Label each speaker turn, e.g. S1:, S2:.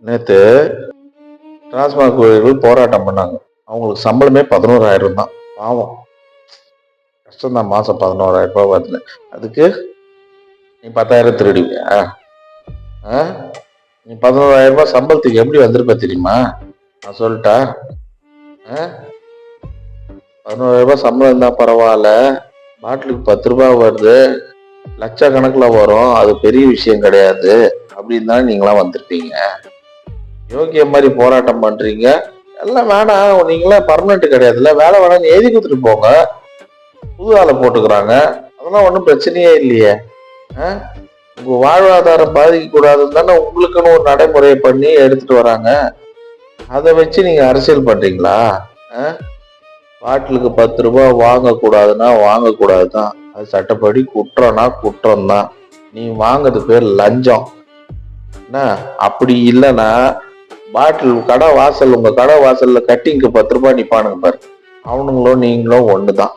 S1: நேத்து டாஸ்மாக் ஊழியர்கள் போராட்டம் பண்ணாங்க. அவங்களுக்கு சம்பளமே 11,000 தான். பாவம். கஷ்டம்தான் மாசம் 11,000 வருது. அதுக்கு நீ 10,000 திருடுவியா? ஆ? நீ 11,000 சம்பளத்துக்கு எப்படி வந்திருப்ப தெரியுமா? நான் சொல்லிட்டா? 11,000 சம்பளம் இருந்தா பரவாயில்ல. பாட்டிலுக்கு 10 ரூபா வருது, லட்சக்கணக்கில் வரும், அது பெரிய விஷயம் கிடையாது அப்படின்னு தான் நீங்களாம் வந்திருப்பீங்க. யோகிய மாதிரி போராட்டம் பண்றீங்க. எல்லாம் வேணாம், நீங்களாம் பர்மனெண்ட் கிடையாதுல்ல, வேலை வேணாம்னு எழுதி கொடுத்துட்டு போங்க. புது ஆளை போட்டுக்கிறாங்க, அதெல்லாம் ஒன்றும் பிரச்சனையே இல்லையே. உங்க வாழ்வாதாரம் பாதிக்க கூடாதுன்னு தானே உங்களுக்குன்னு ஒரு நடைமுறையை பண்ணி எடுத்துட்டு வராங்க. அதை வச்சு நீங்க அரசியல் பண்றீங்களா? பாட்டிலுக்கு 10 ரூபா வாங்கக்கூடாதுன்னா வாங்கக்கூடாதுதான், அது சட்டப்படி குற்றம்னா குற்றம் தான். நீ வாங்கிறது பேர் லஞ்சம். என்ன அப்படி இல்லைன்னா பாட்டில் கடை வாசல், உங்க கடை வாசல்ல கட்டிங்க்கு 10 ரூபாய் நிப்பானுங்க பாரு, அவனுங்களும் நீங்களும் ஒண்ணுதான்.